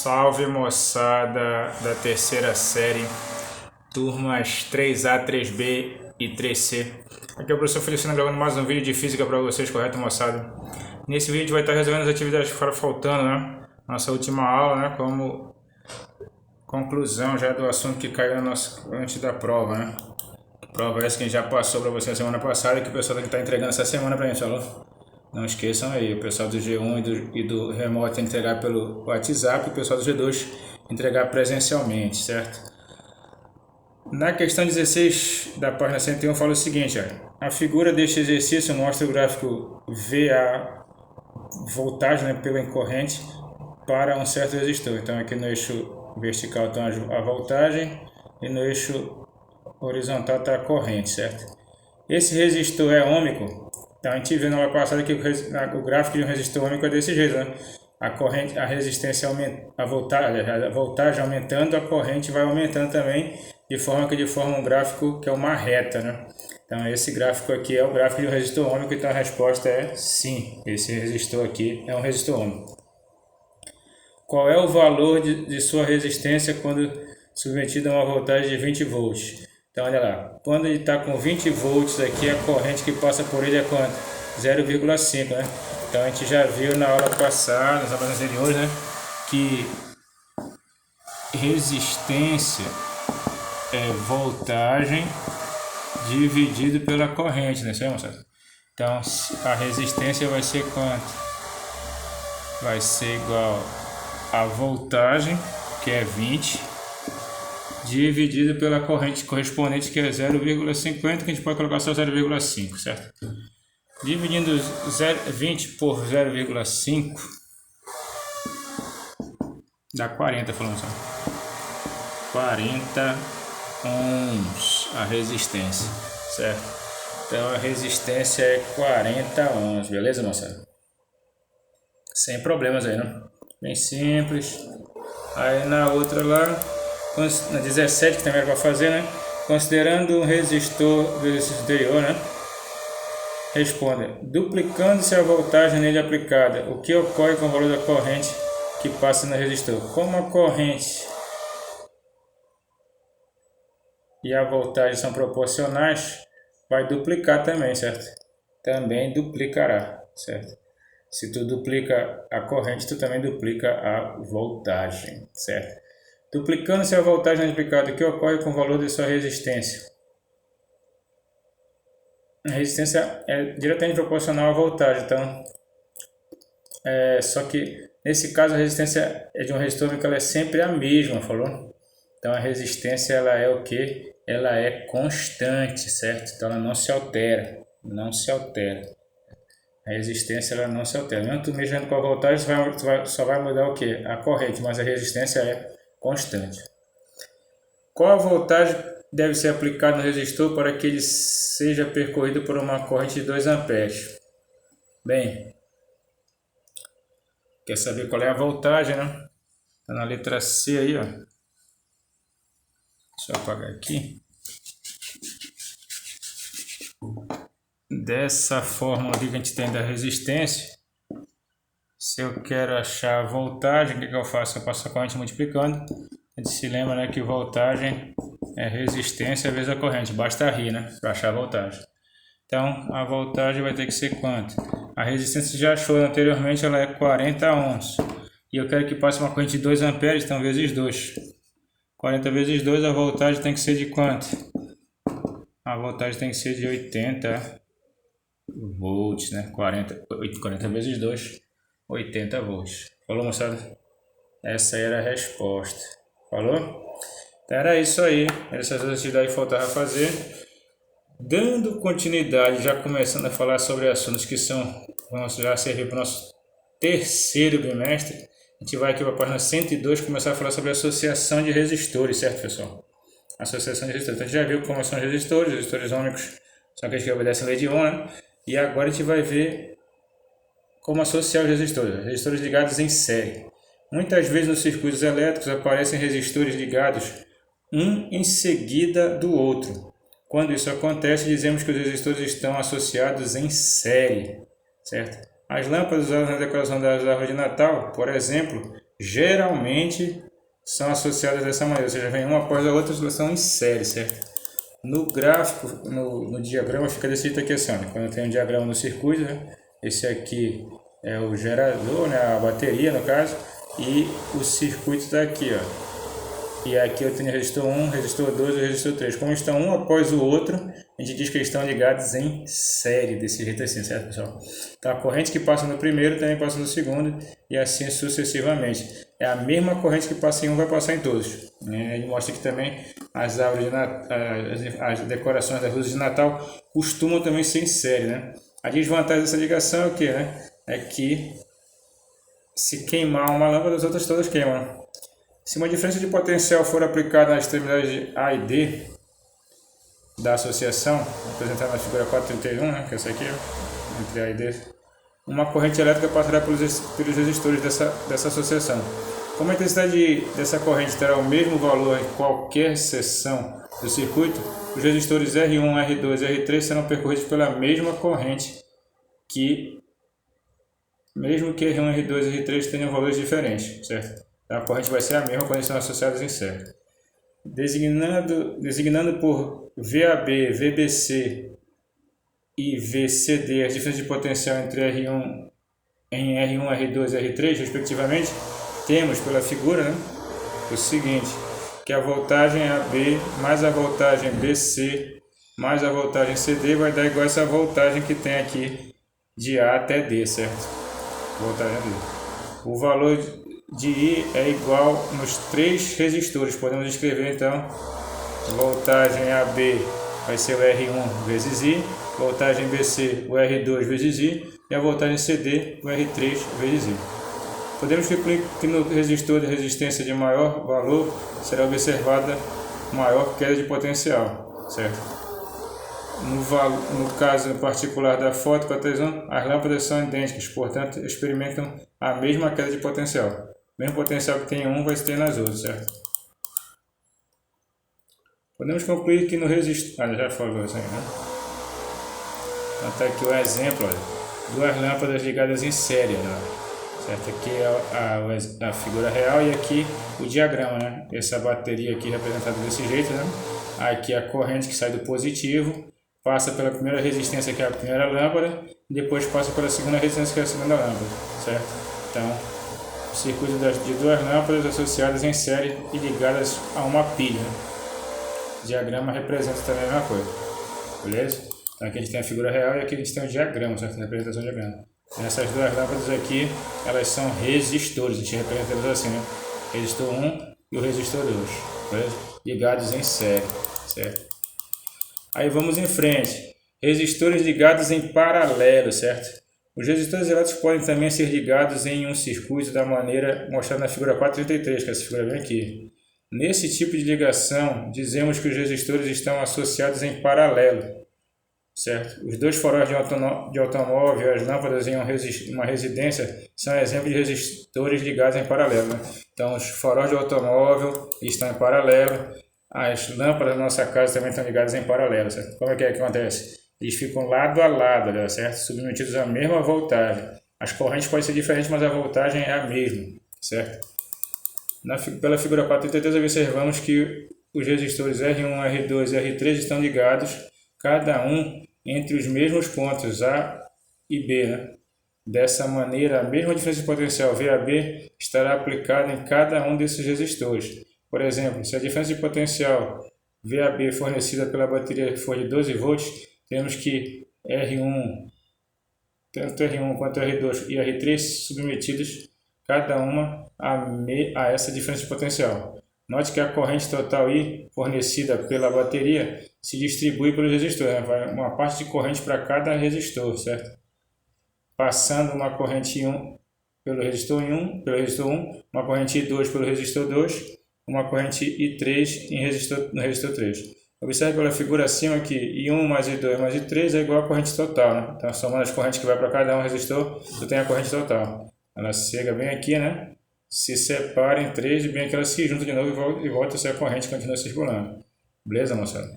Salve moçada da terceira série, turmas 3A, 3B e 3C. Aqui é o professor Feliciano gravando mais um vídeo de física para vocês, correto moçada? Nesse vídeo a gente vai estar resolvendo as atividades que foram faltando, né? Nossa última aula, né? Como conclusão já do assunto que caiu antes da prova, né? Prova essa que a gente já passou para vocês na semana passada e que o pessoal está entregando essa semana para a gente, falou? Não esqueçam aí, o pessoal do G1 e do remoto entregar pelo WhatsApp e o pessoal do G2 entregar presencialmente, certo? Na questão 16 da página 101 fala o seguinte, ó, a figura deste exercício mostra o gráfico VA voltagem, né, pela corrente para um certo resistor. Então aqui no eixo vertical está a voltagem e no eixo horizontal está a corrente, certo? Esse resistor é ômico. Então a gente viu na aula passada que o gráfico de um resistor ômico é desse jeito, né? A corrente, a resistência aumenta, a voltagem aumentando, a corrente vai aumentando também, de forma que forma um gráfico que é uma reta, né? Então esse gráfico aqui é o gráfico de um resistor ômico, então a resposta é sim, esse resistor aqui é um resistor ômico. Qual é o valor de sua resistência quando submetido a uma voltagem de 20 volts? Então olha lá, quando ele está com 20 volts aqui, a corrente que passa por ele é quanto? 0,5, né? Então a gente já viu na aula passada, nas aulas anteriores, né? Que resistência é voltagem dividido pela corrente, né? Então a resistência vai ser quanto? Vai ser igual a voltagem, que é 20, dividido pela corrente correspondente, que é 0,50, que a gente pode colocar só 0,5, certo? Dividindo 20 por 0,5 dá 40, falando só. 40 ohms a resistência, certo? Então a resistência é 40 ohms, beleza, moçada? Sem problemas aí, né? Bem simples. Aí na outra lá, na 17, que também era para fazer, né? Considerando um resistor do exercício anterior, né? Responda: duplicando-se a voltagem nele aplicada, o que ocorre com o valor da corrente que passa no resistor? Como a corrente e a voltagem são proporcionais, vai duplicar também, certo? Também duplicará, certo? Se tu duplica a corrente, tu também duplica a voltagem, certo? Duplicando-se a voltagem aplicada, o que ocorre com o valor de sua resistência? A resistência é diretamente proporcional à voltagem, então só que nesse caso a resistência de um resistor ela é sempre a mesma, falou? Então a resistência ela é o que? Ela é constante, certo? Então ela não se altera, não se altera. A resistência ela não se altera. Mesmo tu mexendo com a voltagem, só vai mudar o que? A corrente, mas a resistência é constante. Qual a voltagem deve ser aplicada no resistor para que ele seja percorrido por uma corrente de 2 amperes? Bem, quer saber qual é a voltagem, né? Está na letra C aí, ó. Deixa eu apagar aqui. Dessa fórmula aqui que a gente tem da resistência, se eu quero achar a voltagem, o que eu faço? Eu passo a corrente multiplicando. A gente se lembra, né, que voltagem é resistência vezes a corrente, basta rir, né, para achar a voltagem. Então a voltagem vai ter que ser quanto? A resistência já achou anteriormente, ela é 40 ohms. E eu quero que passe uma corrente de 2 amperes, então vezes 2. 40 vezes 2, a voltagem tem que ser de quanto? A voltagem tem que ser de 80 volts, né? 40 vezes 2, 80 volts. Falou, moçada? Essa era a resposta. Falou? Então era isso aí. Essas atividades que faltava fazer. Dando continuidade, já começando a falar sobre assuntos que vão já servir para o nosso terceiro bimestre. A gente vai aqui para a página 102 começar a falar sobre associação de resistores, certo, pessoal? Associação de resistores. Então a gente já viu como são os resistores ômicos, são aqueles que obedecem a lei de Ohm, né? E agora a gente vai ver como associar os resistores ligados em série. Muitas vezes nos circuitos elétricos aparecem resistores ligados um em seguida do outro. Quando isso acontece, dizemos que os resistores estão associados em série, certo? As lâmpadas usadas na decoração das árvores de Natal, por exemplo, geralmente são associadas dessa maneira, ou seja, vem uma após a outra, elas são em série, certo? No gráfico, no diagrama fica desse jeito aqui assim, olha, quando eu tenho um diagrama no circuito, né? Esse aqui é o gerador, né? A bateria no caso, e o circuito está aqui, ó. E aqui eu tenho resistor 1, resistor 2 e resistor 3. Como estão um após o outro, a gente diz que eles estão ligados em série, desse jeito assim, certo, pessoal? Então a corrente que passa no primeiro também passa no segundo e assim sucessivamente. É a mesma corrente que passa em um, vai passar em todos. Ele mostra aqui também as árvores de Natal, as decorações das luzes de Natal costumam também ser em série, né? A desvantagem dessa ligação é o que, né? É que se queimar uma lâmpada, as outras todas queimam. Se uma diferença de potencial for aplicada nas extremidades A e D da associação, apresentada na figura 431, né, que é essa aqui, entre A e D, uma corrente elétrica passará pelos resistores dessa associação. Como a intensidade dessa corrente terá o mesmo valor em qualquer seção do circuito, os resistores R1, R2 e R3 serão percorridos pela mesma corrente, mesmo que R1, R2 e R3 tenham valores diferentes, certo? A corrente vai ser a mesma quando estão associadas em série. Designando por VAB, VBC e VCD as diferenças de potencial entre R1, R2 e R3, respectivamente, temos pela figura, né, o seguinte, que a voltagem AB mais a voltagem BC mais a voltagem CD vai dar igual a essa voltagem que tem aqui de A até D, certo? Voltagem D. O valor de I é igual nos três resistores. Podemos escrever então voltagem AB vai ser o R1 vezes I, voltagem BC o R2 vezes I e a voltagem CD o R3 vezes I. Podemos concluir que no resistor de resistência de maior valor será observada maior queda de potencial, certo? No caso particular da foto 431, as lâmpadas são idênticas, portanto experimentam a mesma queda de potencial. O mesmo potencial que tem em um vai ter nas outras, certo? Podemos concluir que no resistor... já falou isso aí, né? Então está aqui o exemplo, olha, duas lâmpadas ligadas em série, né? Certo? Aqui é a figura real e aqui o diagrama, né? Essa bateria aqui representada desse jeito, né? Aqui a corrente que sai do positivo, passa pela primeira resistência, que é a primeira lâmpada, e depois passa pela segunda resistência, que é a segunda lâmpada, certo? Então, o circuito de duas lâmpadas associadas em série e ligadas a uma pilha. O diagrama representa também a mesma coisa, beleza? Então aqui a gente tem a figura real e aqui a gente tem o diagrama, certo? A representação do diagrama. Essas duas lâmpadas aqui, elas são resistores, a gente representa eles assim, né? Resistor 1 e o resistor 2, beleza? Ligados em série, certo? Aí vamos em frente. Resistores ligados em paralelo, certo? Os resistores elétricos podem também ser ligados em um circuito da maneira mostrada na figura 433, que essa figura vem aqui. Nesse tipo de ligação, dizemos que os resistores estão associados em paralelo, certo? Os dois faróis de automóvel e as lâmpadas em uma residência são exemplos de resistores ligados em paralelo, né? Então, os faróis de automóvel estão em paralelo. As lâmpadas da nossa casa também estão ligadas em paralelo, certo? Como é que acontece? Eles ficam lado a lado, né, certo? Submetidos à mesma voltagem. As correntes podem ser diferentes, mas a voltagem é a mesma, certo? Pela figura 433, observamos que os resistores R1, R2 e R3 estão ligados, cada um entre os mesmos pontos A e B, né? Dessa maneira, a mesma diferença de potencial VAB estará aplicada em cada um desses resistores. Por exemplo, se a diferença de potencial VAB fornecida pela bateria for de 12 volts, temos que tanto R1 quanto R2 e R3 submetidos cada uma a essa diferença de potencial. Note que a corrente total I fornecida pela bateria se distribui pelos resistores, né? Vai uma parte de corrente para cada resistor, certo? Passando uma corrente I1 pelo resistor 1, uma corrente I2 pelo resistor 2, uma corrente I3 no resistor 3. Observe pela figura acima que I1 mais I2 mais I3 é igual à corrente total, né? Então, somando as correntes que vai para cada um resistor, tu tem a corrente total. Ela chega bem aqui, né? Se separa em 3 e bem aqui ela se junta de novo e volta a ser a corrente que continua circulando. Beleza, moçada?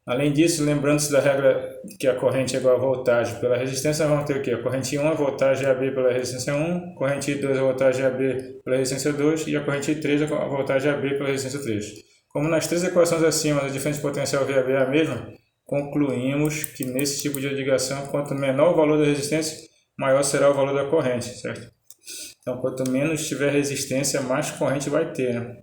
Além disso, lembrando-se da regra que a corrente é igual a voltagem pela resistência, vamos ter o quê? A corrente 1, a voltagem AB pela resistência 1, corrente 2, a voltagem AB pela resistência 2 e a corrente 3, a voltagem AB pela resistência 3. Como nas três equações acima a diferença de potencial VAB é a mesma, concluímos que nesse tipo de ligação, quanto menor o valor da resistência, maior será o valor da corrente, certo? Então, quanto menos tiver resistência, mais corrente vai ter, né?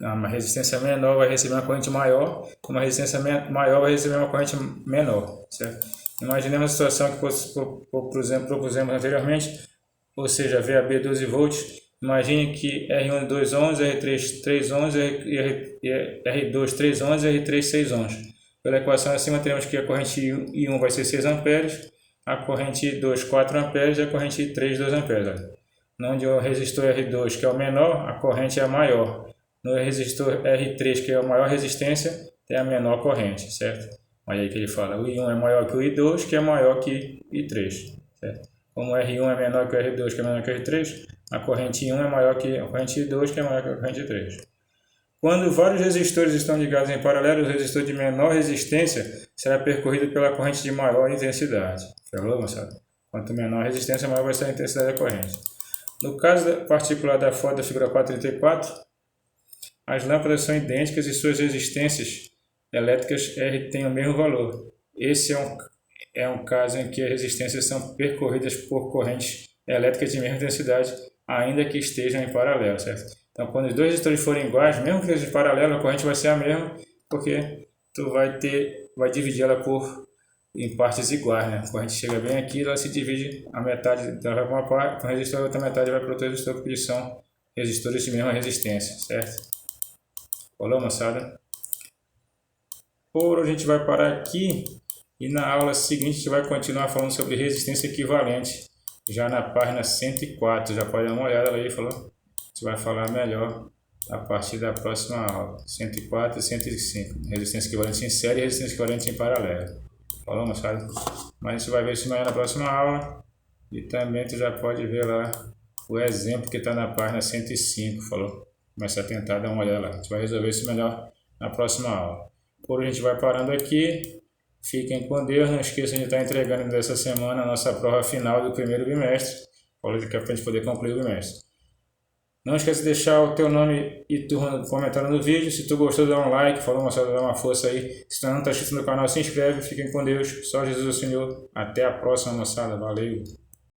Uma resistência menor vai receber uma corrente maior, uma resistência maior vai receber uma corrente menor, certo? Imaginemos a situação que propusemos anteriormente, ou seja, VAB 12 volts. Imagine que R1 2 ohms, R3 3 ohms, R2 3 ohms e R3 6 ohms. Pela equação acima, teremos que a corrente I1 vai ser 6 amperes, a corrente I2 4 amperes e a corrente I3 2 amperes. Onde o resistor R2, que é o menor, a corrente é a maior. No resistor R3, que é a maior resistência, tem a menor corrente, certo? Olha aí que ele fala, o I1 é maior que o I2, que é maior que o I3, certo? Como o R1 é menor que o R2, que é menor que o R3, a corrente I1 é maior que a corrente I2, que é maior que a corrente I3. Quando vários resistores estão ligados em paralelo, o resistor de menor resistência será percorrido pela corrente de maior intensidade. Falou, moçada? Quanto menor a resistência, maior vai ser a intensidade da corrente. No caso particular da foto da figura 434, as lâmpadas são idênticas e suas resistências elétricas R têm o mesmo valor. Esse é um caso em que as resistências são percorridas por correntes elétricas de mesma intensidade, ainda que estejam em paralelo, certo? Então, quando os dois resistores forem iguais, mesmo que estejam em paralelo, a corrente vai ser a mesma, porque tu vai dividir ela em partes iguais, né? A corrente chega bem aqui, ela se divide, a metade ela vai para uma parte, com o resistor, a outra metade vai para outro resistor, porque são resistores de mesma resistência, certo? Falou, moçada? Por hoje a gente vai parar aqui e na aula seguinte a gente vai continuar falando sobre resistência equivalente, já na página 104. Já pode dar uma olhada aí, falou? A gente vai falar melhor a partir da próxima aula. 104 e 105. Resistência equivalente em série e resistência equivalente em paralelo. Falou, moçada? Mas a gente vai ver isso amanhã na próxima aula. E também tu já pode ver lá o exemplo que está na página 105, falou? Começa a tentar dar uma olhada lá. A gente vai resolver isso melhor na próxima aula. Por hoje a gente vai parando aqui. Fiquem com Deus. Não esqueçam de estar entregando dessa semana a nossa prova final do primeiro bimestre. Falou que é para a gente poder concluir o bimestre. Não esqueça de deixar o teu nome e turma comentando no vídeo. Se tu gostou, dá um like. Falou, moçada, dá uma força aí. Se tu não está inscrito no canal, se inscreve. Fiquem com Deus. Só Jesus é o Senhor. Até a próxima, moçada. Valeu.